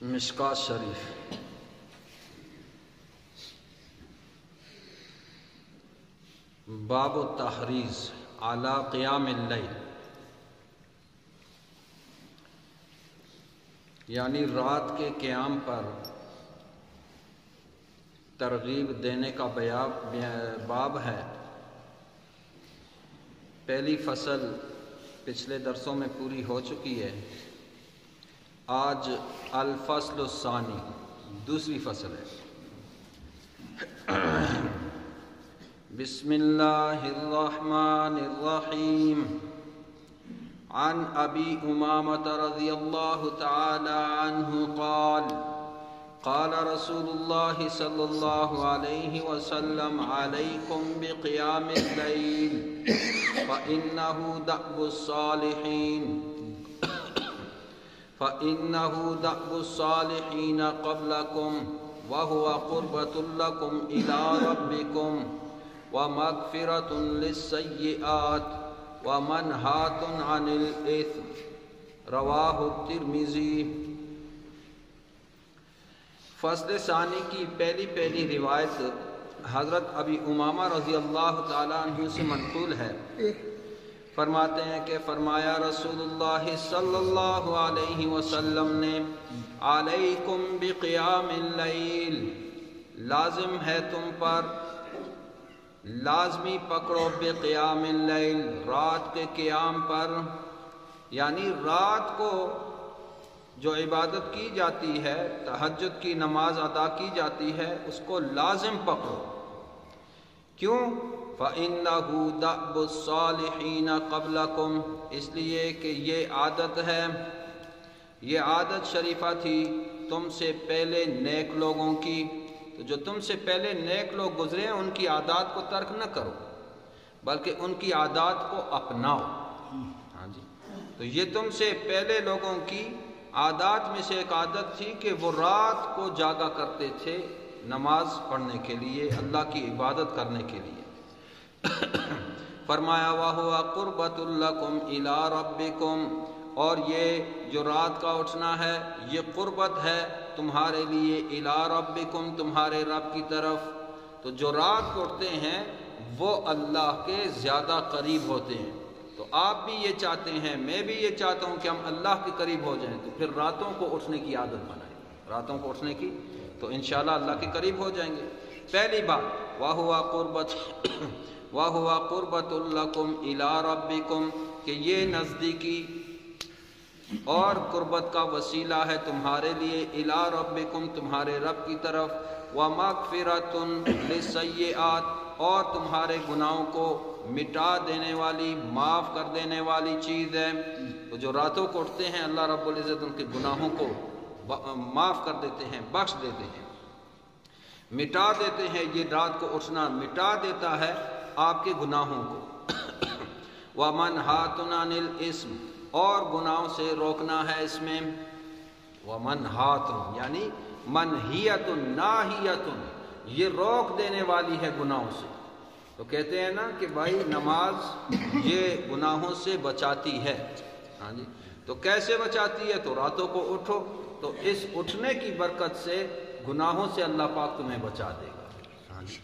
مشکات شریف باب التحریض علی قیام اللیل، یعنی رات کے قیام پر ترغیب دینے کا باب ہے۔ پہلی فصل پچھلے درسوں میں پوری ہو چکی ہے، آج الفصل الثانی دوسری فصل ہے۔ بسم اللہ الرحمن الرحیم۔ عن ابی امامۃ رضی اللہ تعالی عنہ قال قال رسول اللہ صلی اللہ علیہ وسلم علیکم بقیام اللیل فإنہ دأب الصالحین قبلکم وہو قربۃ لکم الی ربکم ومغفرۃ للسیئات ومنہاۃ عن الإثم، رواہ الترمذی۔ فصل ثانی کی پہلی روایت حضرت ابی امامہ رضی اللہ تعالی عنہ سے منقول ہے۔ فرماتے ہیں کہ فرمایا رسول اللہ صلی اللہ علیہ وسلم نے، علیکم بقیام اللیل، لازم ہے تم پر، لازمی پکڑو بقیام اللیل، رات کے قیام پر، یعنی رات کو جو عبادت کی جاتی ہے، تہجد کی نماز ادا کی جاتی ہے، اس کو لازم پکڑو۔ کیوں؟ فَإِنَّهُ دَأْبُ الصَّالِحِينَ قَبْلَكُمْ، اس لیے کہ یہ عادت ہے، یہ عادت شریفہ تھی تم سے پہلے نیک لوگوں کی۔ تو جو تم سے پہلے نیک لوگ گزرے ہیں ان کی عادات کو ترک نہ کرو، بلکہ ان کی عادات کو اپناؤ۔ ہاں جی، تو یہ تم سے پہلے لوگوں کی عادات میں سے ایک عادت تھی کہ وہ رات کو جاگا کرتے تھے نماز پڑھنے کے لیے، اللہ کی عبادت کرنے کے لیے۔ فرمایا وَهُوَ قُرْبَةٌ لَكُمْ إِلَىٰ رَبِّكُمْ، اور یہ جو رات کا اٹھنا ہے یہ قربت ہے تمہارے لیے، إِلَىٰ رَبِّكُمْ، تمہارے رب کی طرف۔ تو جو رات کو اٹھتے ہیں وہ اللہ کے زیادہ قریب ہوتے ہیں۔ تو آپ بھی یہ چاہتے ہیں، میں بھی یہ چاہتا ہوں کہ ہم اللہ کے قریب ہو جائیں، تو پھر راتوں کو اٹھنے کی عادت بنائیں، راتوں کو اٹھنے کی، تو انشاءاللہ اللہ کے قریب ہو جائیں گے۔ پہلی بات وَهُوَ قُرْبَةٌ لَكُمْ إِلَىٰ رَبِّكُمْ، کہ یہ نزدیکی اور قربت کا وسیلہ ہے تمہارے لیے، إِلَىٰ رَبِّكُمْ، تمہارے رب کی طرف، وَمَغْفِرَةٌ لِلسَّيِّئَاتِ، اور تمہارے گناہوں کو مٹا دینے والی، معاف کر دینے والی چیز ہے۔ تو جو راتوں کو اٹھتے ہیں اللہ رب العزت ان کے گناہوں کو معاف کر دیتے ہیں، بخش دیتے ہیں، مٹا دیتے ہیں۔ یہ رات کو اٹھنا مٹا دیتا ہے آپ کے گناہوں کو۔ وَمَنْهَاتٌ عَنِ الْإِثْمِ، اور گناہوں سے روکنا ہے اس میں۔ وَمَنْهَاتٌ یعنی منہیۃ ناہیۃ، یہ روک دینے والی ہے گناہوں سے۔ تو کہتے ہیں نا کہ بھائی نماز یہ گناہوں سے بچاتی ہے۔ ہاں جی، تو کیسے بچاتی ہے؟ تو راتوں کو اٹھو، تو اس اٹھنے کی برکت سے گناہوں سے اللہ پاک تمہیں بچا دے گا۔ ہاں جی،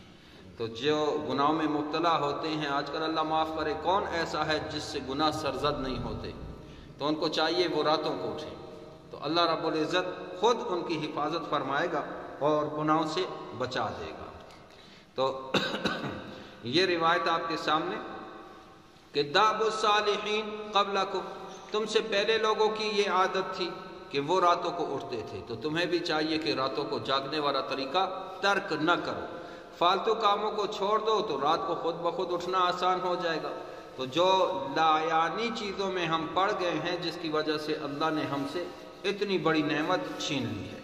تو جو گناہوں میں مبتلا ہوتے ہیں آج کل، اللہ معاف کرے، کون ایسا ہے جس سے گناہ سرزد نہیں ہوتے؟ تو ان کو چاہیے وہ راتوں کو اٹھیں، تو اللہ رب العزت خود ان کی حفاظت فرمائے گا اور گناہوں سے بچا دے گا۔ تو یہ روایت آپ کے سامنے کہ دأب الصالحین قبلکم، تم سے پہلے لوگوں کی یہ عادت تھی کہ وہ راتوں کو اٹھتے تھے، تو تمہیں بھی چاہیے کہ راتوں کو جاگنے والا طریقہ ترک نہ کرو، فالتو کاموں کو چھوڑ دو، تو رات کو خود بخود اٹھنا آسان ہو جائے گا۔ تو جو لایانی چیزوں میں ہم پڑ گئے ہیں جس کی وجہ سے اللہ نے ہم سے اتنی بڑی نعمت چھین لی ہے۔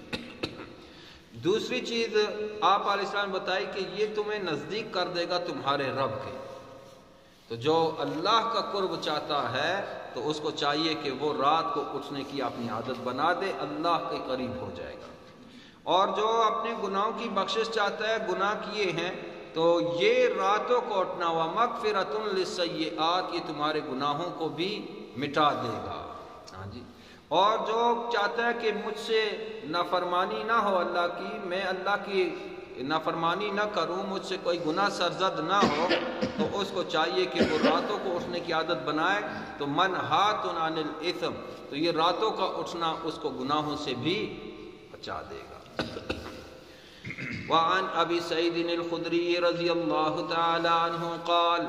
دوسری چیز آپ علیہ السلام بتائی کہ یہ تمہیں نزدیک کر دے گا تمہارے رب کے۔ تو جو اللہ کا قرب چاہتا ہے تو اس کو چاہیے کہ وہ رات کو اٹھنے کی اپنی عادت بنا دے، اللہ کے قریب ہو جائے گا۔ اور جو اپنے گناہوں کی بخشش چاہتا ہے، گناہ کیے ہیں، تو یہ راتوں کو اٹھنا، وَمَغْفِرَةٌ لِلسَّيِّئَاتِ، یہ تمہارے گناہوں کو بھی مٹا دے گا۔ ہاں جی، اور جو چاہتا ہے کہ مجھ سے نافرمانی نہ ہو اللہ کی، میں اللہ کی نافرمانی نہ کروں، مجھ سے کوئی گناہ سرزد نہ ہو، تو اس کو چاہیے کہ وہ راتوں کو اٹھنے کی عادت بنائے۔ تو منہات عن الاثم، تو یہ راتوں کا اٹھنا اس کو گناہوں سے بھی بچا دے گا۔ وعن ابی سعید الخدری رضی اللہ تعالی عنہ قال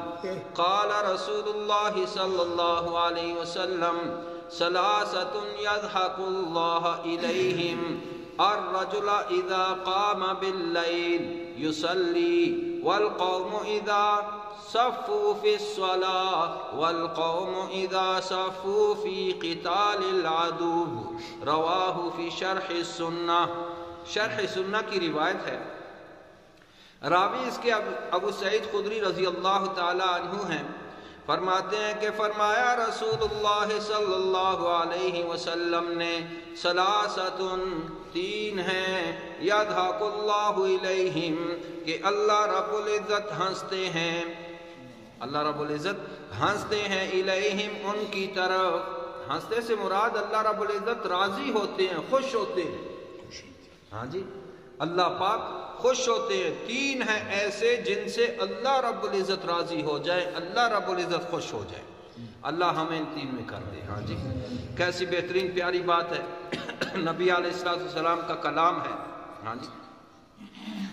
قال رسول اللہ صلی اللہ علیہ وسلم ثلاثۃ یضحک اللہ الیہم الرجل اذا قام باللیل یصلی والقوم اذا صفوا فی الصلاة والقوم اذا صفوا فی قتال العدو۔ رواہ فی شرح السنہ، شرح سنہ کی روایت ہے۔ راوی اس کے ابو سعید خدری رضی اللہ تعالی عنہ ہیں، فرماتے ہیں کہ فرمایا رسول اللہ صلی اللہ علیہ وسلم نے ثلاثۃ، تین ہیں، یضحک اللہ الیہم، کہ اللہ رب العزت ہنستے ہیں، اللہ رب العزت ہنستے ہیں، الیہم ان کی طرف۔ ہنستے سے مراد اللہ رب العزت راضی ہوتے ہیں، خوش ہوتے ہیں۔ ہاں جی، اللہ پاک خوش ہوتے ہیں۔ تین ہیں ایسے جن سے اللہ رب العزت راضی ہو جائے، اللہ رب العزت خوش ہو جائے۔ اللہ ہمیں ان تین میں کر دے۔ ہاں جی، کیسی بہترین پیاری بات ہے، نبی علیہ السلام کا کلام ہے۔ ہاں جی،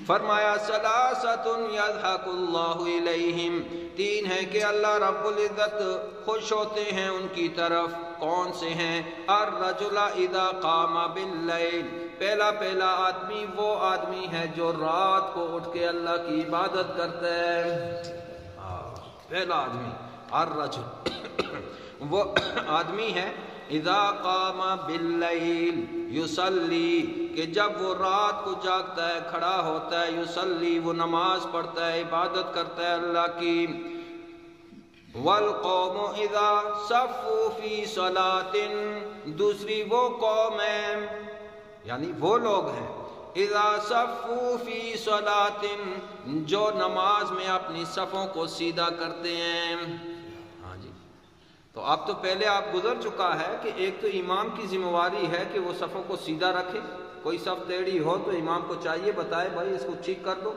فرمایا ثلاثۃ یضحک اللہ الیہم، تین ہیں کہ اللہ رب العزت خوش ہوتے ہیں ان کی طرف۔ کون سے ہیں؟ الرجل اذا قام باللیل، پہلا آدمی وہ آدمی ہے جو رات کو اٹھ کے اللہ کی عبادت کرتا ہے۔ پہلا آدمی الرجل، وہ آدمی ہے اذا قام باللیل یصلی، کہ جب وہ رات کو جاگتا ہے، کھڑا ہوتا ہے، یصلی وہ نماز پڑھتا ہے، عبادت کرتا ہے اللہ کی۔ والقوم اذا صفوا فی صلاۃ، دوسری وہ قوم ہے، یعنی وہ لوگ ہیں اذا صفوا فی صلاۃ، جو نماز میں اپنی صفوں کو سیدھا کرتے ہیں۔ ہاں جی، تو اب تو پہلے آپ گزر چکا ہے کہ ایک تو امام کی ذمہ داری ہے کہ وہ صفوں کو سیدھا رکھے، کوئی صف ٹیڑھی ہو تو امام کو چاہیے بتائے بھائی اس کو ٹھیک کر دو۔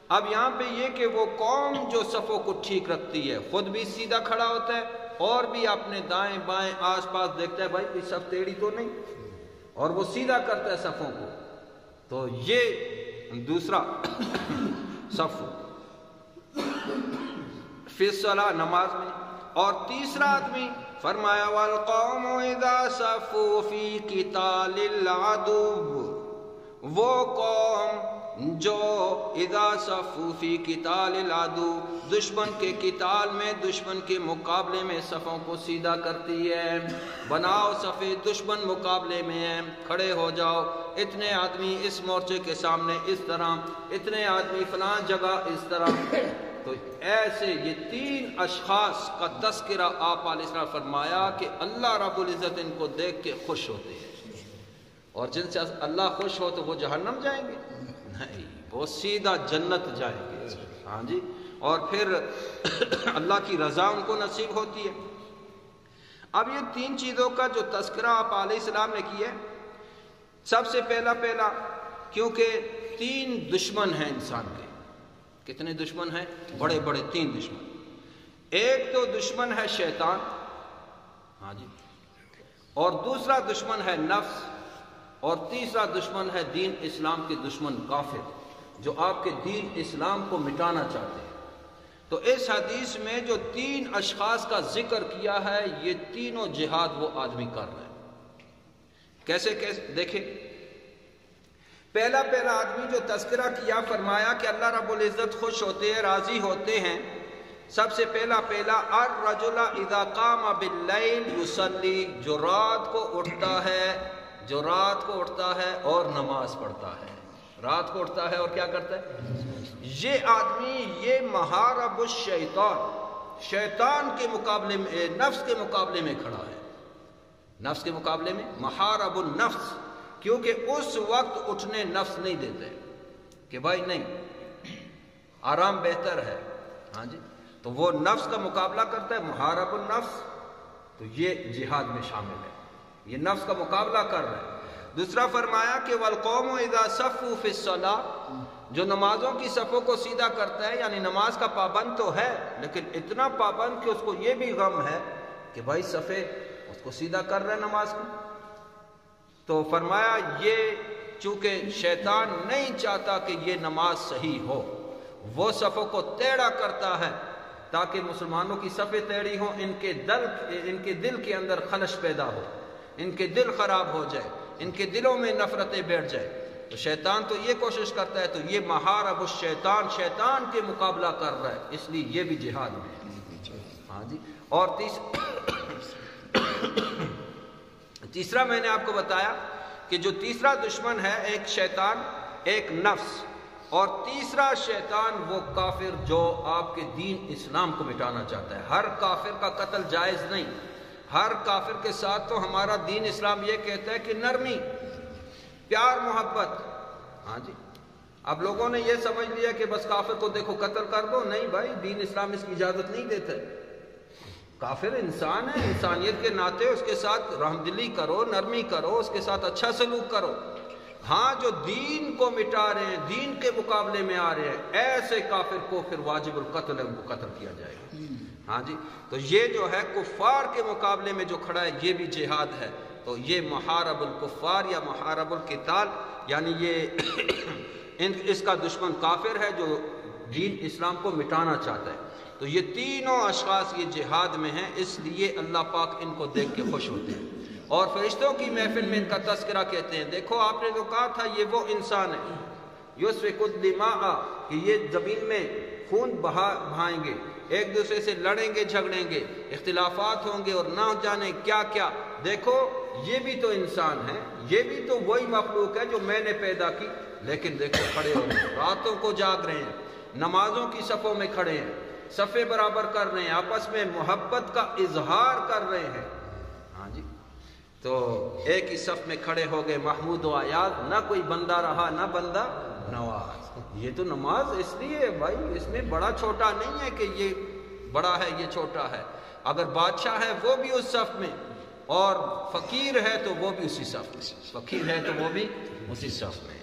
اب یہاں پہ یہ کہ وہ قوم جو صفوں کو ٹھیک رکھتی ہے، خود بھی سیدھا کھڑا ہوتا ہے اور بھی اپنے دائیں بائیں آس پاس دیکھتا ہے بھائی کوئی صف ٹیڑھی تو نہیں، اور وہ سیدھا کرتا ہے صفوں کو۔ تو یہ دوسرا صف فی الصلاۃ، نماز میں۔ اور تیسرا آدمی فرمایا والقوم اذا صفوا فی قتال العدو، وہ قوم جو اذا صفوا فی قتال العدو، دشمن کے قتال میں، دشمن کے مقابلے میں صفوں کو سیدھا کرتی ہے۔ بناؤ صفے، دشمن مقابلے میں ہے، کھڑے ہو جاؤ، اتنے آدمی اس مورچے کے سامنے اس طرح، اتنے آدمی فلاں جگہ اس طرح۔ تو ایسے یہ تین اشخاص کا تذکرہ آپ علیہ السلام فرمایا کہ اللہ رب العزت ان کو دیکھ کے خوش ہوتے ہیں، اور جن سے اللہ خوش ہو تو وہ جہنم جائیں گے؟ نہیں، وہ سیدھا جنت جائیں گے۔ ہاں جی، اور پھر اللہ کی رضا ان کو نصیب ہوتی ہے۔ اب یہ تین چیزوں کا جو تذکرہ آپ علیہ السلام نے کیا ہے، سب سے پہلا کیونکہ تین دشمن ہیں انسان کے۔ کتنے دشمن ہیں؟ بڑے بڑے تین دشمن۔ ایک تو دشمن ہے شیطان، ہاں جی، اور دوسرا دشمن ہے نفس، اور تیسرا دشمن ہے دین اسلام کے دشمن کافر، جو آپ کے دین اسلام کو مٹانا چاہتے ہیں۔ تو اس حدیث میں جو تین اشخاص کا ذکر کیا ہے، یہ تینوں جہاد وہ آدمی کر رہے ہیں۔ کیسے دیکھیں، پہلا آدمی جو تذکرہ کیا، فرمایا کہ اللہ رب العزت خوش ہوتے ہیں، راضی ہوتے ہیں۔ سب سے پہلا الرجل اذا قام باللیل یصلی، جو رات کو اٹھتا ہے اور نماز پڑھتا ہے۔ رات کو اٹھتا ہے اور کیا کرتا ہے؟ یہ آدمی، یہ محارب الشیطان، شیطان کے مقابلے میں، نفس کے مقابلے میں کھڑا ہے۔ نفس کے مقابلے میں محارب النفس، کیونکہ اس وقت اٹھنے نفس نہیں دیتے کہ بھائی نہیں، آرام بہتر ہے۔ ہاں جی، تو وہ نفس کا مقابلہ کرتا ہے، محارب النفس، تو یہ جہاد میں شامل ہے۔ یہ نفس کا مقابلہ کر رہا ہے۔ دوسرا فرمایا کہ والقوم اذا صفوا فی الصلاۃ، جو نمازوں کی صفوں کو سیدھا کرتا ہے، یعنی نماز کا پابند تو ہے لیکن اتنا پابند کہ اس کو یہ بھی غم ہے کہ بھائی صفے اس کو سیدھا کر رہے ہیں نماز کی، تو فرمایا یہ چونکہ شیطان نہیں چاہتا کہ یہ نماز صحیح ہو، وہ صفوں کو ٹیڑھا کرتا ہے تاکہ مسلمانوں کی صفیں ٹیڑھی ہوں، ان کے دل کے اندر خلش پیدا ہو، ان کے دل خراب ہو جائے، ان کے دلوں میں نفرتیں بیٹھ جائے۔ تو شیطان تو یہ کوشش کرتا ہے، تو یہ محارب الشیطان، شیطان کے مقابلہ کر رہا ہے، اس لیے یہ بھی جہاد میں ہے۔ ہاں جی، اور تیسرا میں نے آپ کو بتایا کہ جو تیسرا دشمن ہے، ایک شیطان، ایک نفس، اور تیسرا شیطان وہ کافر جو آپ کے دین اسلام کو مٹانا چاہتا ہے۔ ہر کافر کا قتل جائز نہیں، ہر کافر کے ساتھ تو ہمارا دین اسلام یہ کہتا ہے کہ نرمی، پیار، محبت۔ ہاں جی، اب لوگوں نے یہ سمجھ لیا کہ بس کافر کو دیکھو قتل کر دو، نہیں بھائی، دین اسلام اس کی اجازت نہیں دیتا ہے۔ کافر انسان ہے، انسانیت کے ناطے اس کے ساتھ رحم دلی کرو، نرمی کرو، اس کے ساتھ اچھا سلوک کرو۔ ہاں، جو دین کو مٹا رہے ہیں، دین کے مقابلے میں آ رہے ہیں، ایسے کافر کو پھر واجب القتل ہے، ان کو قتل کیا جائے گا۔ ہاں جی، تو یہ جو ہے کفار کے مقابلے میں جو کھڑا ہے، یہ بھی جہاد ہے۔ تو یہ محارب الکفار یا محارب القتال، یعنی یہ اس کا دشمن کافر ہے جو دین اسلام کو مٹانا چاہتا ہے۔ تو یہ تینوں اشخاص یہ جہاد میں ہیں، اس لیے اللہ پاک ان کو دیکھ کے خوش ہوتے ہیں، اور فرشتوں کی محفل میں ان کا تذکرہ کہتے ہیں، دیکھو آپ نے جو کہا تھا یہ وہ انسان ہے، یسفک الدماء، کہ یہ زمین میں خون بہائیں گے، ایک دوسرے سے لڑیں گے، جھگڑیں گے، اختلافات ہوں گے اور نہ جانے کیا کیا۔ دیکھو یہ بھی تو انسان ہے، یہ بھی تو وہی مخلوق ہے جو میں نے پیدا کی، لیکن دیکھو کھڑے ہو رہے ہیں، راتوں کو جاگ رہے ہیں، نمازوں کی صفوں میں کھڑے ہیں، صفیں برابر کر رہے ہیں، آپس میں محبت کا اظہار کر رہے ہیں۔ ہاں جی، تو ایک ہی صف میں کھڑے ہو گئے، محمود و ایاز، نہ کوئی بندہ رہا نہ بندہ نواز۔ یہ تو نماز اس لیے بھائی، اس میں بڑا چھوٹا نہیں ہے کہ یہ بڑا ہے یہ چھوٹا ہے، اگر بادشاہ ہے وہ بھی اس صف میں، اور فقیر ہے تو وہ بھی اسی صف میں، فقیر ہے تو وہ بھی اسی صف میں۔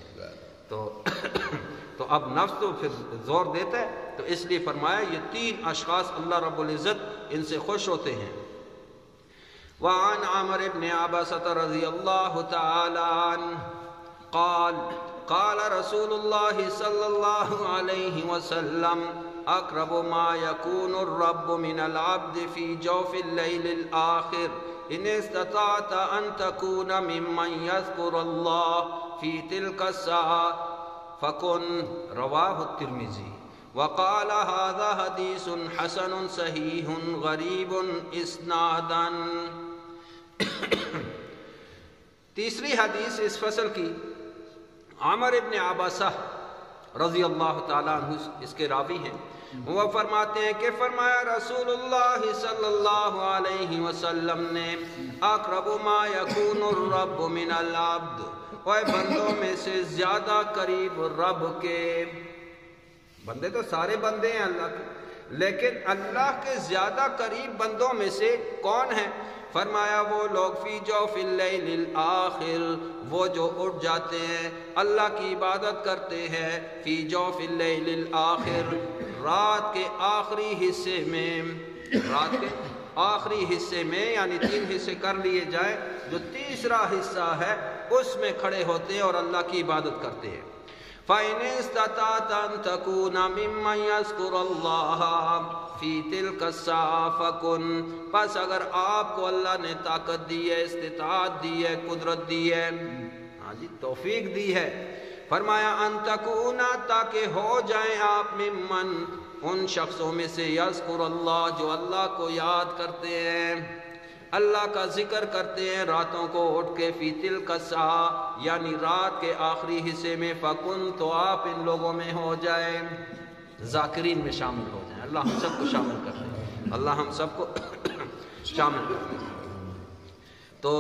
تو اب نفس تو پھر زور دیتا ہے، تو اس لیے فرمایا یہ تین اشخاص اللہ رب العزت ان سے خوش ہوتے ہیں۔ وعن عمر بن عباسة رضی اللہ تعالی عنہ قال قال رسول اللہ صلی اللہ علیہ وسلم اقرب ما يكون الرب من العبد في جوف الليل الآخر ان استطعت ان تكون ممن يذكر الله في تلك الساعة فكن، رواه الترمذي، وقال هذا حديث حسن صحيح غريب اسنادا۔ تیسری حدیث اس فصل کی عمر ابن عباسہ رضی اللہ تعالیٰ عنہ اس کے راوی ہیں، وہ فرماتے ہیں کہ فرمایا رسول اللہ صلی اللہ علیہ وسلم نے اقرب ما یکون الرب من العبد، وہ بندوں میں سے زیادہ قریب رب کے، بندے تو سارے بندے ہیں اللہ کے، لیکن اللہ کے زیادہ قریب بندوں میں سے کون ہیں؟ فرمایا وہ لوگ فی جوف اللیل الآخر، وہ جو اٹھ جاتے ہیں اللہ کی عبادت کرتے ہیں، فی جوف اللیل الآخر، رات کے آخری حصے میں، رات کے آخری حصے میں، یعنی 3 حصے کر لیے جائیں، جو تیسرا حصہ ہے اس میں کھڑے ہوتے ہیں اور اللہ کی عبادت کرتے ہیں۔ فَإِنِ اسْتَطَعْتَ أَن تَكُونَ مِمَّن يَذْكُرُ اللَّهَ فِي تِلْكَ السَّاعَةِ فَكُن، پس اگر آپ کو اللہ نے طاقت دی ہے، استطاعت دی ہے، قدرت دی ہے، ہاں جی توفیق دی ہے، فرمایا ان تکونا، تاکہ ہو جائیں آپ ممن، ان شخصوں میں سے یذکر اللہ، جو اللہ کو یاد کرتے ہیں، اللہ کا ذکر کرتے ہیں راتوں کو اٹھ کے، فی تلک الساعہ، یعنی رات کے آخری حصے میں، فکن، تو آپ ان لوگوں میں ہو جائیں، ذاکرین میں شامل ہو جائیں۔ اللہ ہم سب کو شامل کر دیں، اللہ ہم سب کو شامل کر دیں۔ تو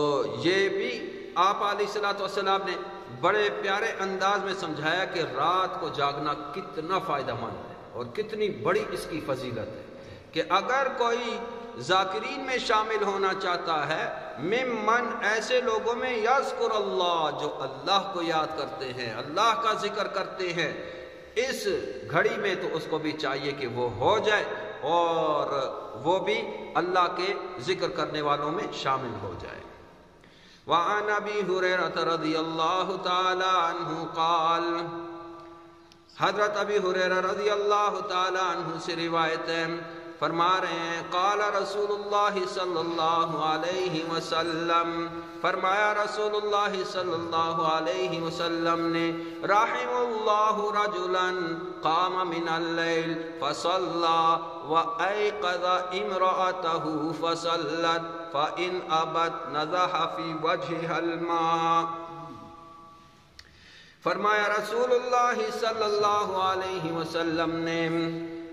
یہ بھی آپ علیہ الصلوۃ والسلام نے بڑے پیارے انداز میں سمجھایا کہ رات کو جاگنا کتنا فائدہ مند ہے اور کتنی بڑی اس کی فضیلت ہے، کہ اگر کوئی ذاکرین میں شامل ہونا چاہتا ہے، ممن ایسے لوگوں میں یذکر اللہ جو اللہ کو یاد کرتے ہیں، اللہ کا ذکر کرتے ہیں، اس گھڑی میں تو اس کو بھی چاہیے کہ وہ ہو جائے اور وہ بھی اللہ کے ذکر کرنے والوں میں شامل ہو جائے۔ وعن ابی ہریرہ رضی اللہ تعالی عنہ قال، حضرت ابی ہریرہ رضی اللہ تعالی عنہ سے روایت ہے، فرما رہے ہیں قال رسول اللہ صلی اللہ علیہ وسلم، فرمایا رسول اللہ صلی اللہ علیہ وسلم نے، رحم اللہ رجلا قام من اللیل فصلى وایقظ امرأته فصلت فإن ابت نضح فی وجهها الماء۔ فرمایا رسول اللہ صلی اللہ علیہ وسلم نے،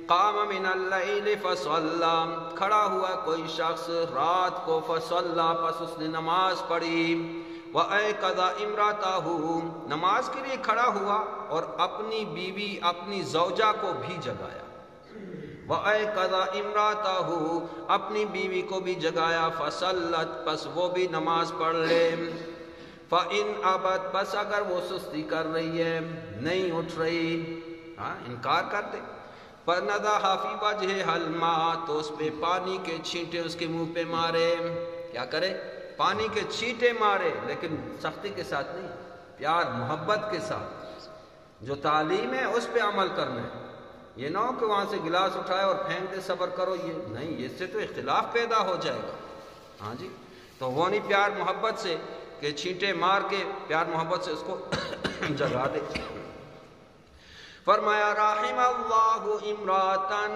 قام من اللیل فصلی، کھڑا ہوا کوئی شخص رات کو، فصلی، پس اس نے نماز پڑھی، وایقظ امرأتہ، نماز کے لیے کھڑا ہوا اور اپنی بیوی اپنی زوجہ کو بھی جگایا، وایقظ امرأتہ، اپنی بیوی کو بھی جگایا، فصلت، پس وہ بھی نماز پڑھ لے، فَإِنْ أَبَتْ، پس اگر وہ سستی کر رہی ہے، نہیں اٹھ رہی، انکار کر دے، فَنَضَحَ فِي وَجْهِهَا الْمَاءَ، تو اس پہ پانی کے چھینٹے اس کے منہ پہ مارے، کیا کرے؟ پانی کے چھینٹے مارے، لیکن سختی کے ساتھ نہیں، پیار محبت کے ساتھ، جو تعلیم ہے اس پہ عمل کرنا ہے، یہ نہ ہو کہ وہاں سے گلاس اٹھائے اور پھینک دے صبر کرو، یہ نہیں، اس سے تو اختلاف پیدا ہو جائے گا، ہاں جی، تو وہ نہیں، پیار محبت سے کہ چھینٹے مار کے پیار محبت سے اس کو جگا دے۔ فرمایا رحم اللہ امراتن،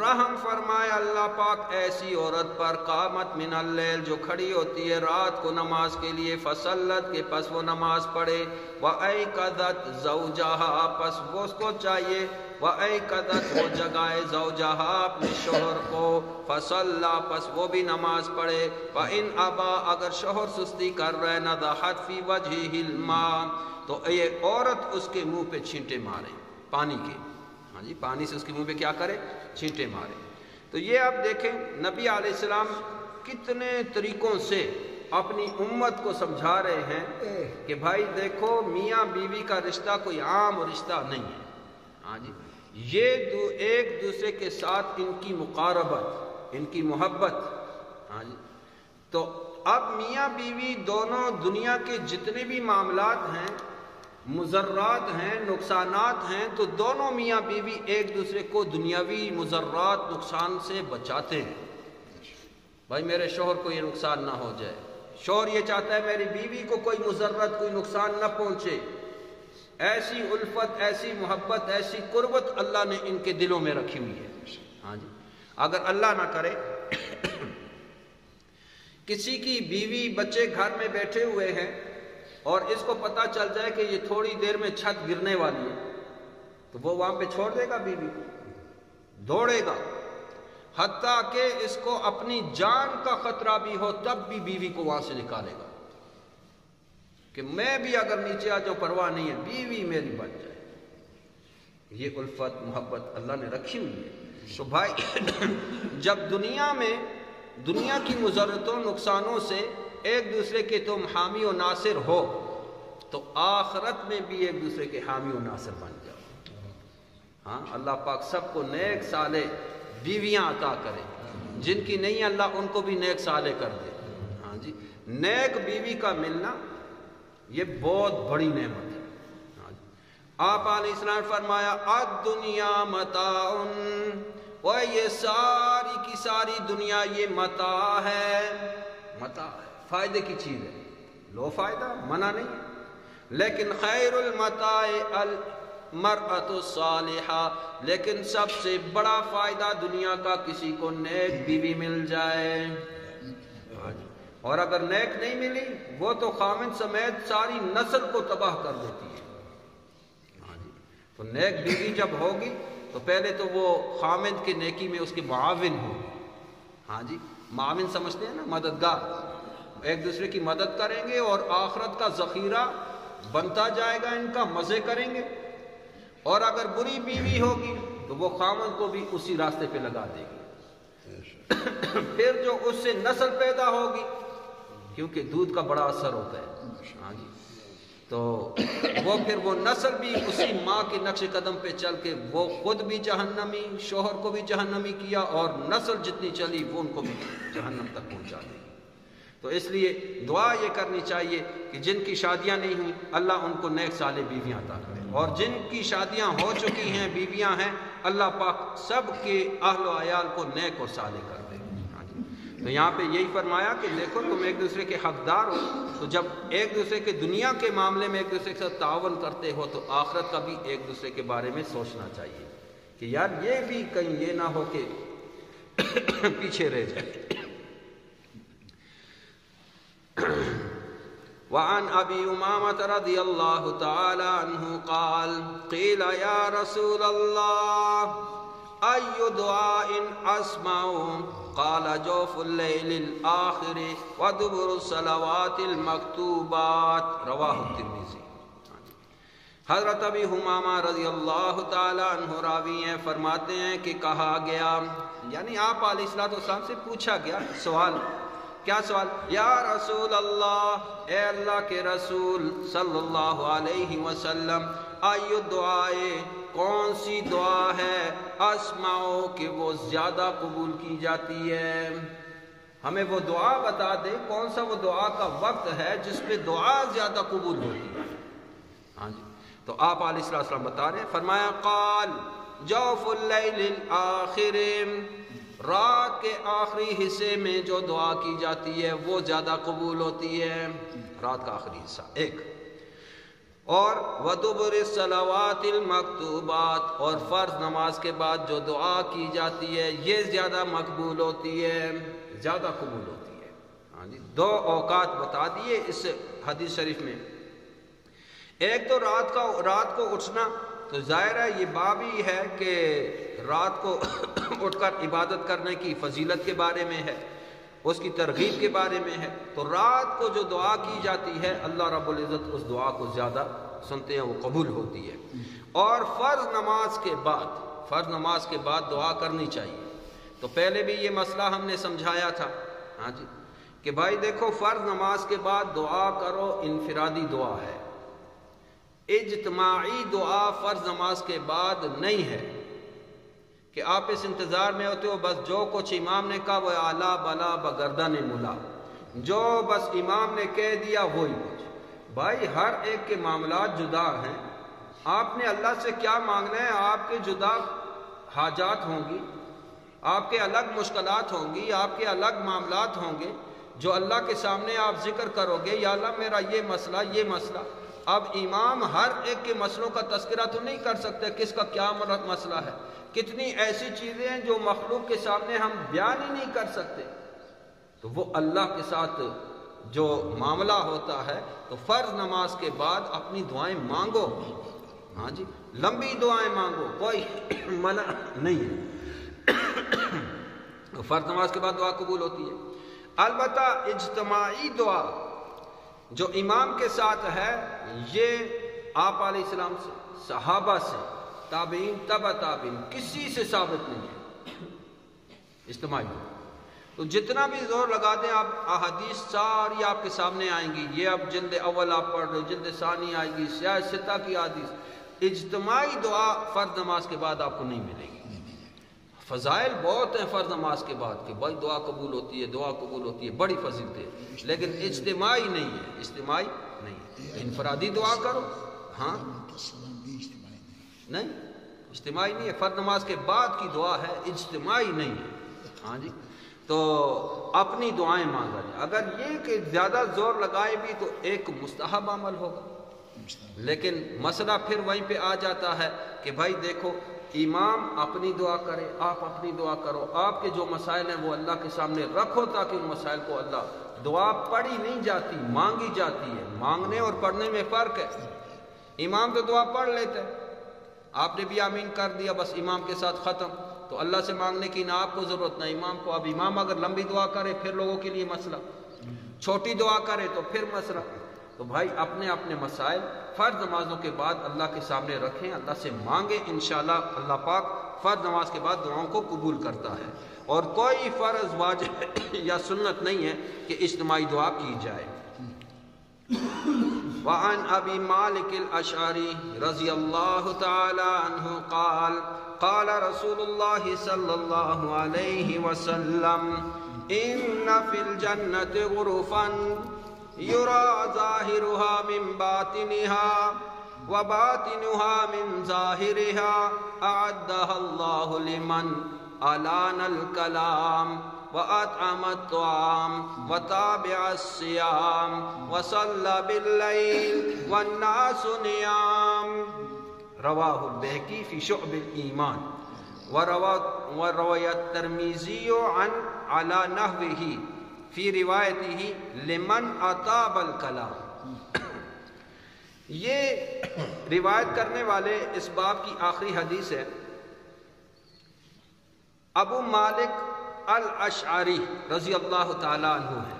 رحم فرمایا اللہ پاک ایسی عورت پر، قامت من اللیل، جو کھڑی ہوتی ہے رات کو نماز کے لیے، فصلت، کے پس وہ نماز پڑھے، وایقظت زوجہا، پس وہ اس کو چاہیے، وایقظت، وہ جگائے، زوجہا، اپنے شوہر کو، فصلی، پس وہ بھی نماز پڑھے، فإن ابا، اگر شوہر سستی کر رہے، نضحت فی وجہہ الماء، تو یہ عورت اس کے منہ پہ چھینٹے مارے پانی کے، ہاں جی، پانی سے اس کے منہ پہ کیا کرے؟ چھینٹے مارے۔ تو یہ آپ دیکھیں نبی علیہ السلام کتنے طریقوں سے اپنی امت کو سمجھا رہے ہیں کہ بھائی دیکھو میاں بیوی کا رشتہ کوئی عام رشتہ نہیں ہے، ہاں جی، یہ ایک دوسرے کے ساتھ ان کی مقاربت، ان کی محبت، ہاں جی، تو اب میاں بیوی دونوں دنیا کے جتنے بھی معاملات ہیں، مضرات ہیں، نقصانات ہیں، تو دونوں میاں بیوی ایک دوسرے کو دنیاوی مضرات، نقصان سے بچاتے ہیں، بھائی میرے شوہر کو یہ نقصان نہ ہو جائے، شوہر یہ چاہتا ہے میری بیوی کو کوئی مضرت، کوئی نقصان نہ پہنچے، ایسی الفت، ایسی محبت، ایسی قربت اللہ نے ان کے دلوں میں رکھی ہوئی ہے، ہاں جی، اگر اللہ نہ کرے کسی کی بیوی بچے گھر میں بیٹھے ہوئے ہیں اور اس کو پتا چل جائے کہ یہ تھوڑی دیر میں چھت گرنے والی ہے، تو وہ وہاں پہ چھوڑ دے گا بیوی کو، دوڑے گا، حتیٰ کہ اس کو اپنی جان کا خطرہ بھی ہو تب بھی بیوی کو وہاں سے نکالے گا کہ میں بھی اگر نیچے آ جاؤں پرواہ نہیں ہے، بیوی میری بچ جائے۔ یہ الفت محبت اللہ نے رکھی ہوئی ہے۔ تو بھائی جب دنیا میں دنیا کی مضرتوں، نقصانوں سے ایک دوسرے کے تم حامی و ناصر ہو، تو آخرت میں بھی ایک دوسرے کے حامی و ناصر بن جاؤ۔ ہاں، اللہ پاک سب کو نیک صالح بیویاں عطا کرے، جن کی نہیں اللہ ان کو بھی نیک صالح کر دے، ہاں جی، نیک بیوی کا ملنا یہ بہت بڑی نعمت ہے، ہاں جی۔ آپ علیہ السلام نے فرمایا الدنیا متاع، وہ یہ ساری کی ساری دنیا یہ متاع ہے، متاع ہے، فائدے کی چیز ہے، لو فائدہ، منع نہیں ہے، لیکن خیر المتاع المرأة الصالحہ، لیکن سب سے بڑا فائدہ دنیا کا کسی کو نیک بیوی مل جائے، اور اگر نیک نہیں ملی وہ تو خامد سمیت ساری نسل کو تباہ کر دیتی ہے، ہاں جی، تو نیک بیوی جب ہوگی تو پہلے تو وہ خامد کی نیکی میں اس کے معاون ہو، ہاں جی، معاون سمجھتے ہیں نا، مددگار، ایک دوسرے کی مدد کریں گے اور آخرت کا ذخیرہ بنتا جائے گا، ان کا مزے کریں گے، اور اگر بری بیوی ہوگی تو وہ خامد کو بھی اسی راستے پہ لگا دے گی۔ پھر جو اس سے نسل پیدا ہوگی، کیونکہ دودھ کا بڑا اثر ہوتا ہے، ہاں جی، تو وہ پھر وہ نسل بھی اسی ماں کے نقش قدم پہ چل کے وہ خود بھی جہنمی، شوہر کو بھی جہنمی کیا، اور نسل جتنی چلی وہ ان کو بھی جہنم تک پہنچا دے گی۔ تو اس لیے دعا یہ کرنی چاہیے کہ جن کی شادیاں نہیں ہوئی اللہ ان کو نیک صالح بیویاں عطا کرے، اور جن کی شادیاں ہو چکی ہیں، بیویاں ہیں، اللہ پاک سب کے اہل و عیال کو نیک اور صالح کر دے۔ ہاں جی، تو یہاں پہ یہی فرمایا کہ دیکھو تم ایک دوسرے کے حقدار ہو، تو جب ایک دوسرے کے دنیا کے معاملے میں ایک دوسرے کے ساتھ تعاون کرتے ہو تو آخرت کا بھی ایک دوسرے کے بارے میں سوچنا چاہیے کہ یار یہ بھی کہیں یہ نہ ہو کہ پیچھے رہ جائے۔ وعن ابی امامۃ رضی اللہ تعالی عنہ قال قیل یا رسول اللہ ای دعاء اسمع قال جوف اللیل الآخر ودبر الصلوات المکتوبات، رواہ الترمذی۔ حضرت ابی امامہ رضی اللہ تعالی عنہ راوی ہیں، فرماتے ہیں کہ کہا گیا، یعنی آپ علیہ الصلوۃ والسلام سے پوچھا گیا سوال، کیا سوال؟ یا رسول اللہ، اے اللہ کے رسول صلی اللہ علیہ وسلم، ای دعائے، کون سی دعا ہے، اسمعو کہ وہ زیادہ قبول کی جاتی ہے، ہمیں وہ دعا بتا دے کون سا وہ دعا کا وقت ہے جس پہ دعا زیادہ قبول ہوتی ہے۔ ہاں جی، تو آپ علیہ السلام بتا رہے ہیں، فرمایا قال جوف اللیل الآخر، رات کے آخری حصے میں جو دعا کی جاتی ہے وہ زیادہ قبول ہوتی ہے، رات کا آخری حصہ ایک، اور وَدُبُرِ الصَّلَوَاتِ الْمَكْتُوبَاتِ، اور فرض نماز کے بعد جو دعا کی جاتی ہے یہ زیادہ مقبول ہوتی ہے، زیادہ قبول ہوتی ہے۔ ہاں جی، دو اوقات بتا دیے اس حدیث شریف میں، ایک تو رات کو اٹھنا، تو ظاہر ہے یہ باب ہی ہے کہ رات کو اٹھ کر عبادت کرنے کی فضیلت کے بارے میں ہے، اس کی ترغیب کے بارے میں ہے، تو رات کو جو دعا کی جاتی ہے اللہ رب العزت اس دعا کو زیادہ سنتے ہیں، وہ قبول ہوتی ہے۔ اور فرض نماز کے بعد دعا کرنی چاہیے، تو پہلے بھی یہ مسئلہ ہم نے سمجھایا تھا، ہاں جی، کہ بھائی دیکھو فرض نماز کے بعد دعا کرو انفرادی دعا ہے، اجتماعی دعا فرض نماز کے بعد نہیں ہے کہ آپ اس انتظار میں ہوتے ہو بس جو کچھ امام نے کہا وہ اعلیٰ بلا بگردن ملا، جو بس امام نے کہہ دیا وہی کچھ۔ بھائی ہر ایک کے معاملات جدا ہیں، آپ نے اللہ سے کیا مانگنا ہے، آپ کے جدا حاجات ہوں گی، آپ کے الگ مشکلات ہوں گی، آپ کے الگ معاملات ہوں گے، جو اللہ کے سامنے آپ ذکر کرو گے، یا اللہ میرا یہ مسئلہ۔ اب امام ہر ایک کے مسئلوں کا تذکرہ تو نہیں کر سکتے، کس کا کیا مسئلہ ہے، کتنی ایسی چیزیں ہیں جو مخلوق کے سامنے ہم بیان ہی نہیں کر سکتے، تو وہ اللہ کے ساتھ جو معاملہ ہوتا ہے، تو فرض نماز کے بعد اپنی دعائیں مانگو، ہاں جی، لمبی دعائیں مانگو، کوئی منع نہیں ہے، فرض نماز کے بعد دعا قبول ہوتی ہے۔ البتہ اجتماعی دعا جو امام کے ساتھ ہے یہ آپ علیہ السلام سے، صحابہ سے، تابعین، تبع تابعین، کسی سے ثابت نہیں ہے اجتماعی دعا۔ تو جتنا بھی زور لگا دیں آپ، احادیث ساری آپ کے سامنے آئیں گی، یہ اب جلد اول آپ پڑھ لو، جلد ثانی آئے گی، سیاہ ستہ کی حدیث، اجتماعی دعا فرض نماز کے بعد آپ کو نہیں ملے گی۔ فضائل بہت ہیں فرض نماز کے بعد کہ بھائی دعا قبول ہوتی ہے، بڑی فضیلت ہے، لیکن اجتماعی نہیں ہے، اجتماعی نہیں ہے۔ انفرادی دعا کرو، ہاں نہیں، اجتماعی نہیں ہے، فرض نماز کے بعد کی دعا ہے، اجتماعی نہیں ہے، ہاں جی، تو اپنی دعائیں مانگا جائے۔ اگر یہ کہ زیادہ زور لگائے بھی تو ایک مستحب عمل ہوگا، لیکن مسئلہ پھر وہیں پہ آ جاتا ہے کہ بھائی دیکھو امام اپنی دعا کرے، آپ اپنی دعا کرو، آپ کے جو مسائل ہیں وہ اللہ کے سامنے رکھو تاکہ ان مسائل کو اللہ، دعا پڑھی نہیں جاتی، مانگی جاتی ہے، مانگنے اور پڑھنے میں فرق ہے۔ امام تو دعا پڑھ لیتے، آپ نے بھی آمین کر دیا، بس امام کے ساتھ ختم، تو اللہ سے مانگنے کی نہ آپ کو ضرورت نہ امام کو۔ اب امام اگر لمبی دعا کرے پھر لوگوں کے لیے مسئلہ، چھوٹی دعا کرے تو پھر مسئلہ۔ تو بھائی اپنے اپنے مسائل فرض نمازوں کے بعد اللہ کے سامنے رکھیں، اللہ سے مانگیں، انشاءاللہ اللہ پاک فرض نماز کے بعد دعاؤں کو قبول کرتا ہے، اور کوئی فرض واجب یا سنت نہیں ہے کہ اجتماعی دعا کی جائے۔ وعن ابی مالک الاشعری رضی اللہ تعالی عنہ قال قال رسول اللہ صلی اللہ علیہ وسلم ان فی الجنت غرفا یرا ظاہرها من باطنها وباطنها من ظاہرها اعدها اللہ لمن الان الکلام وأطعم الطعام وتابع الصيام وصلى بالليل والناس نيام، رواہ البہقی فی شعب الایمان، وروى الترمذی علی نحوہ فی روایتہ لمن اطاب الکلام۔ یہ روایت کرنے والے اس باب کی آخری حدیث ہے۔ ابو مالک الاشعری رضی اللہ تعالیٰ عنہ ہے،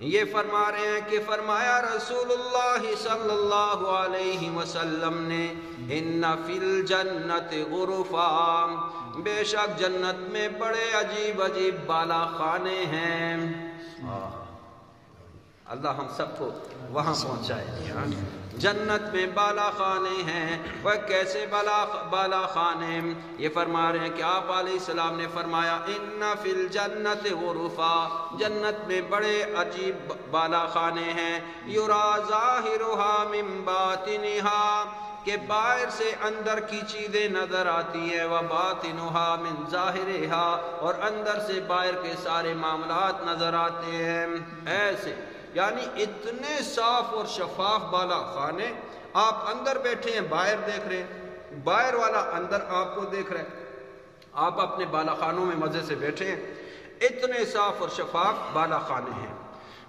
یہ فرما رہے ہیں کہ فرمایا رسول اللہ صلی اللہ علیہ وسلم نے ان فی الجنت غرفا، بے شک جنت میں بڑے عجیب عجیب بالا خانے ہیں۔ اللہ ہم سب کو وہاں پہنچائے۔ جنت میں بالا خانے ہیں، وہ کیسے بالا خانے؟ یہ فرما رہے ہیں کہ آپ علیہ السلام نے فرمایا ان فی الجنت غرفا، جنت میں بڑے عجیب بالا خانے ہیں، یرا ظاہرها من باطنها، کہ باہر سے اندر کی چیزیں نظر آتی ہیں، وباطنها من ظاہرها، اور اندر سے باہر کے سارے معاملات نظر آتے ہیں۔ ایسے یعنی اتنے صاف اور شفاف بالا خانے، آپ اندر بیٹھے ہیں باہر دیکھ رہے ہیں، باہر والا اندر آپ کو دیکھ رہے ہیں، آپ اپنے بالا خانوں میں مزے سے بیٹھے ہیں، اتنے صاف اور شفاف بالا خانے ہیں۔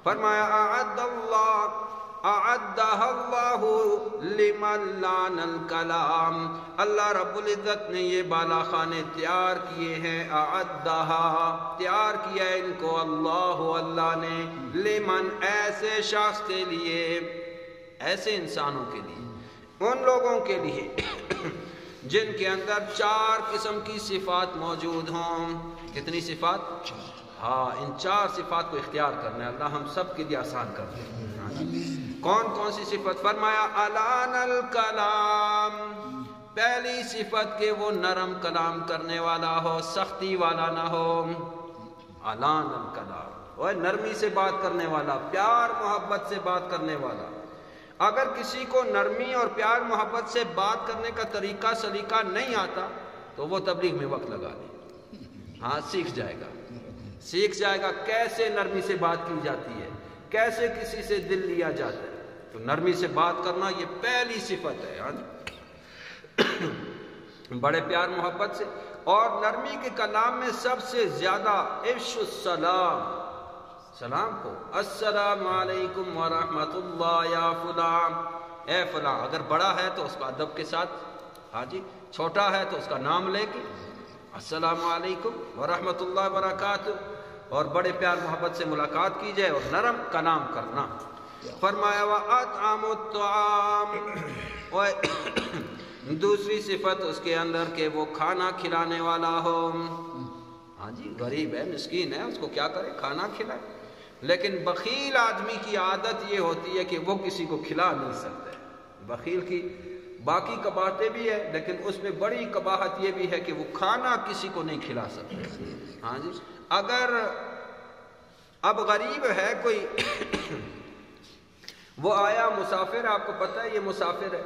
فرمایا اعدها اللہ لمن لعن الکلام، اللہ رب العزت نے یہ بالا خانے تیار کیے ہیں، اعدها تیار کیا ہے ان کو اللہ نے، لمن ایسے شخص کے لیے، ایسے انسانوں کے لیے، ان لوگوں کے لیے جن کے اندر 4 قسم کی صفات موجود ہوں۔ کتنی صفات؟ ہاں، ان 4 صفات کو اختیار کرنا ہے، اللہ ہم سب کے لیے آسان کر دیں۔ کون کون سی صفت؟ فرمایا الان الکلام، پہلی صفت کہ وہ نرم کلام کرنے والا ہو، سختی والا نہ ہو۔ الان الکلام، وہ نرمی سے بات کرنے والا، پیار محبت سے بات کرنے والا۔ اگر کسی کو نرمی اور پیار محبت سے بات کرنے کا طریقہ سلیقہ نہیں آتا تو وہ تبلیغ میں وقت لگا لے، ہاں سیکھ جائے گا کیسے نرمی سے بات کی جاتی ہے، کیسے کسی سے دل لیا جاتا ہے۔ تو نرمی سے بات کرنا یہ پہلی صفت ہے، بڑے پیار محبت سے۔ اور نرمی کے کلام میں سب سے زیادہ افشوا السلام، سلام کو، السلام علیکم ورحمۃ اللہ یا فلاں، اے فلاں۔ اگر بڑا ہے تو اس کا ادب کے ساتھ، ہاں جی، چھوٹا ہے تو اس کا نام لے کے السلام علیکم ورحمۃ اللہ وبرکاتہ، اور بڑے پیار محبت سے ملاقات کی جائے اور نرم کلام کرنا۔ فرمایا وَأَطْعَمُ الطَّعَامِ، دوسری صفت اس کے اندر کہ وہ کھانا کھلانے والا ہو۔ ہاں جی، غریب ہے، مسکین ہے، اس کو کیا کرے؟ کھانا کھلائے۔ لیکن بخیل آدمی کی عادت یہ ہوتی ہے کہ وہ کسی کو کھلا نہیں سکتا۔ بخیل کی باقی قباحتیں بھی ہے، لیکن اس میں بڑی قباحت یہ بھی ہے کہ وہ کھانا کسی کو نہیں کھلا سکتا۔ ہاں جی، اگر اب غریب ہے کوئی، وہ آیا مسافر، آپ کو پتہ ہے یہ مسافر ہے،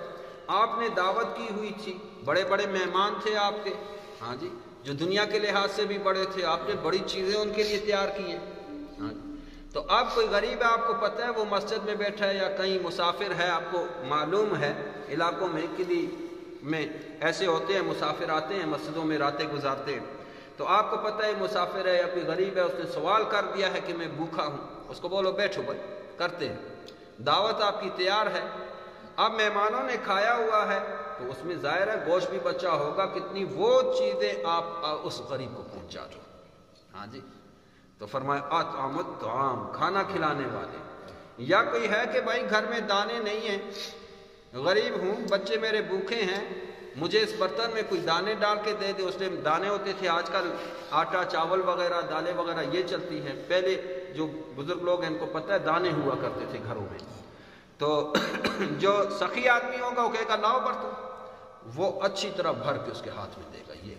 آپ نے دعوت کی ہوئی تھی، بڑے بڑے مہمان تھے آپ کے، ہاں جی، جو دنیا کے لحاظ سے بھی بڑے تھے، آپ نے بڑی چیزیں ان کے لیے تیار کی ہیں، ہاں جی۔ تو اب کوئی غریب ہے، آپ کو پتہ ہے وہ مسجد میں بیٹھا ہے یا کہیں مسافر ہے، آپ کو معلوم ہے علاقوں میں کلی میں ایسے ہوتے ہیں، مسافر آتے ہیں مسجدوں میں راتیں گزارتے ہیں، تو آپ کو پتہ ہے مسافر ہے یا کوئی غریب ہے، اس نے سوال کر دیا ہے کہ میں بھوکا ہوں، اس کو بولو بیٹھو بھائی، کرتے ہیں، دعوت آپ کی تیار ہے، اب مہمانوں نے کھایا ہوا ہے تو اس میں ظاہر ہے گوشت بھی بچا ہوگا، کتنی وہ چیزیں آپ اس غریب کو پہنچا دو، ہاں جی۔ تو فرمایا اطعم الطعام، کھانا کھلانے والے۔ یا کوئی ہے کہ بھائی گھر میں دانے نہیں ہیں، غریب ہوں، بچے میرے بھوکے ہیں، مجھے اس برتن میں کوئی دانے ڈال کے دے دے. اس میں دانے ہوتے تھے، آج کل آٹا چاول وغیرہ دالیں وغیرہ یہ چلتی ہیں. پہلے جو بزرگ لوگ ہیں ان کو پتہ ہے دانے ہوا کرتے تھے گھروں میں. تو جو سخی آدمی ہوگا وہ کہے گا لاؤ برتن، وہ اچھی طرح بھر کے اس کے ہاتھ میں دے گا یہ.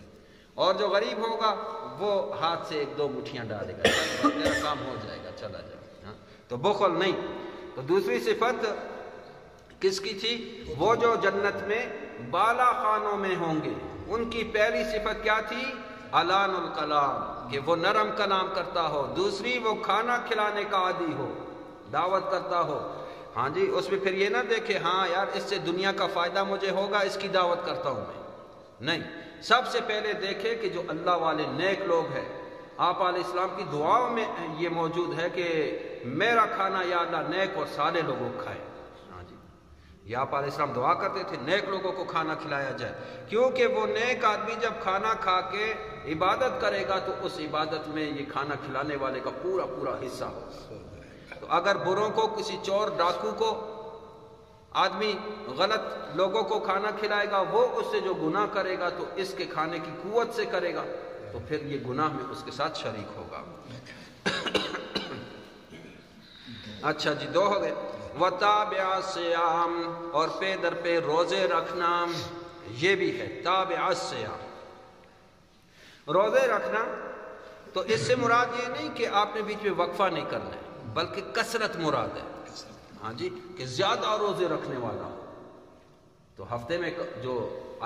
اور جو غریب ہوگا وہ ہاتھ سے 1-2 مٹھیاں ڈالے گا، تیرا کام ہو جائے گا، چلا جائے. تو بخل نہیں. تو دوسری صفت کس کی تھی؟ وہ جو جنت میں بالا خانوں میں ہوں گے ان کی پہلی صفت کیا تھی؟ علان الکلام، کہ وہ نرم کلام کرتا ہو. دوسری وہ کھانا کھلانے کا عادی ہو، دعوت کرتا ہو. ہاں جی، اس میں پھر یہ نہ دیکھے ہاں یار اس سے دنیا کا فائدہ مجھے ہوگا اس کی دعوت کرتا ہوں میں. نہیں، سب سے پہلے دیکھے کہ جو اللہ والے نیک لوگ ہیں. آپ علیہ السلام کی دعاؤں میں یہ موجود ہے کہ میرا کھانا یا اللہ نیک اور صالح لوگوں کو کھائے. ہاں جی، یہ آپ علیہ السلام دعا کرتے تھے نیک لوگوں کو کھانا کھلایا جائے، کیونکہ وہ نیک آدمی جب کھانا کھا کے عبادت کرے گا تو اس عبادت میں یہ کھانا کھلانے والے کا پورا پورا حصہ ہوگا. تو اگر بروں کو، کسی چور ڈاکو کو آدمی غلط لوگوں کو کھانا کھلائے گا، وہ اس سے جو گناہ کرے گا تو اس کے کھانے کی قوت سے کرے گا، تو پھر یہ گناہ میں اس کے ساتھ شریک ہوگا. اچھا جی، 2 ہو گئے. وَتَابِعَ الصِّيَامِ، اور پے در پہ روزے رکھنا، یہ بھی ہے تابع الصِّيَام، روزے رکھنا. تو اس سے مراد یہ نہیں کہ آپ نے بیچ میں وقفہ نہیں کرنا ہے، بلکہ کثرت مراد ہے. ہاں جی، کہ زیادہ روزے رکھنے والا ہو. تو ہفتے میں جو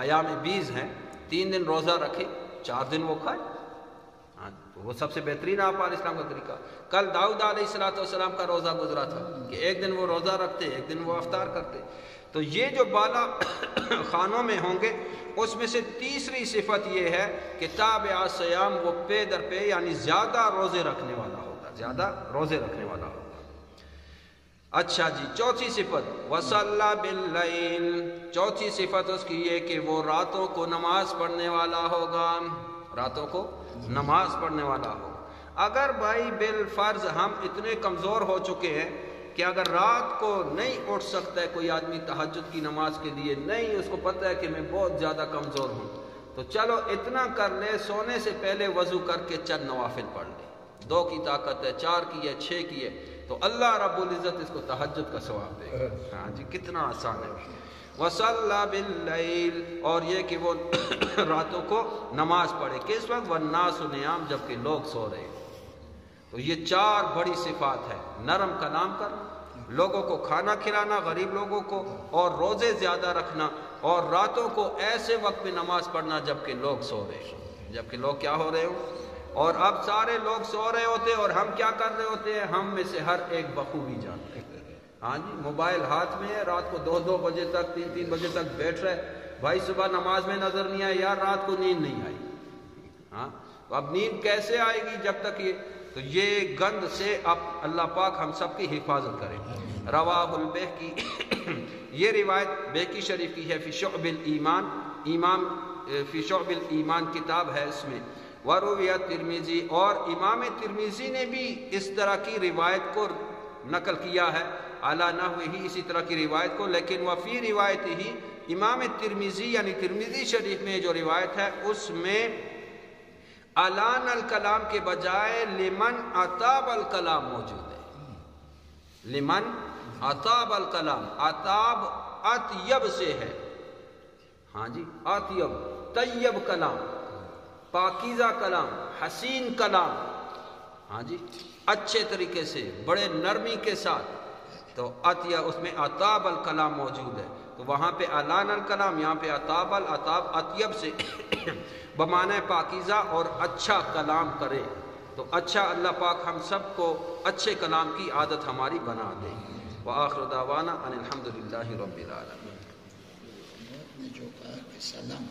ایام 20 ہیں، 3 دن روزہ رکھے، 4 دن وہ کھائے. ہاں، تو وہ سب سے بہترین آپ علیہ السلام کا طریقہ. کل داؤد علیہ السلام کا روزہ گزرا تھا کہ 1 دن وہ روزہ رکھتے، 1 دن وہ افطار کرتے. تو یہ جو بالا خانوں میں ہوں گے اس میں سے تیسری صفت یہ ہے کہ تابع الصیام، وہ پے در پہ یعنی زیادہ روزے رکھنے والا ہوگا، زیادہ روزے رکھنے والا ہوگا. اچھا جی، چوتھی صفت وصلی باللیل، چوتھی صفت اس کی یہ کہ وہ راتوں کو نماز پڑھنے والا ہوگا، راتوں کو نماز پڑھنے والا ہوگا. اگر بھائی بالفرض ہم اتنے کمزور ہو چکے ہیں کہ اگر رات کو نہیں اٹھ سکتا ہے کوئی آدمی تہجد کی نماز کے لیے، نہیں، اس کو پتہ ہے کہ میں بہت زیادہ کمزور ہوں، تو چلو اتنا کر لے، سونے سے پہلے وضو کر کے چند نوافل پڑھ لے. 2 کی طاقت ہے، 4 کی ہے، 6 کی ہے، تو اللہ رب العزت اس کو تہجد کا ثواب دے گا. ہاں جی، کتنا آسان ہے. وصلی باللیل، اور یہ کہ وہ راتوں کو نماز پڑھے. کس وقت؟ والناس نیام، جبکہ لوگ سو رہے. تو یہ 4 بڑی صفات ہے: نرم کلام کرنا، لوگوں کو کھانا کھلانا، غریب لوگوں کو، اور روزے زیادہ رکھنا، اور راتوں کو ایسے وقت میں نماز پڑھنا جبکہ لوگ سو رہے، جبکہ لوگ کیا ہو رہے ہو. اور اب سارے لوگ سو رہے ہوتے اور ہم کیا کر رہے ہوتے ہیں؟ ہم میں سے ہر ایک بخوبی جانتے ہیں. ہاں جی، موبائل ہاتھ میں ہے، رات کو 2-2 بجے تک، 3-3 بجے تک بیٹھ رہے. بھائی صبح نماز میں نظر نہیں آئی، یار رات کو نیند نہیں آئی. ہاں، تو اب نیند کیسے آئے گی جب تک تو یہ گند سے اب اللہ پاک ہم سب کی حفاظت کرے. رواہ البیہقی، یہ روایت بیہقی شریف کی ہے، فی شعب الایمان، ایمان فی شعب الایمان کتاب ہے اس میں. ورویت ترمذی، اور امام ترمذی نے بھی اس طرح کی روایت کو نقل کیا ہے، علی نحوہ ہی، اسی طرح کی روایت کو. لیکن وفی روایت ہی، امام ترمذی یعنی ترمذی شریف میں جو روایت ہے اس میں علان الکلام کے بجائے لمن اطاب الکلام موجود ہے. لمن اطاب الکلام، اطاب اطیب سے ہے. ہاں جی، اطیب، طیب کلام، پاکیزہ کلام، حسین کلام. ہاں جی، اچھے طریقے سے، بڑے نرمی کے ساتھ. تو عطیہ اس میں اطاب الکلام موجود ہے. تو وہاں پہ علان الکلام، یہاں پہ اطاب الاطاب اطیب سے بمعنی پاکیزہ اور اچھا کلام کرے. تو اچھا اللہ پاک ہم سب کو اچھے کلام کی عادت ہماری بنا دے. وآخر دعوانا ان الحمدللہ رب العالمین. جو کہا کہ سلام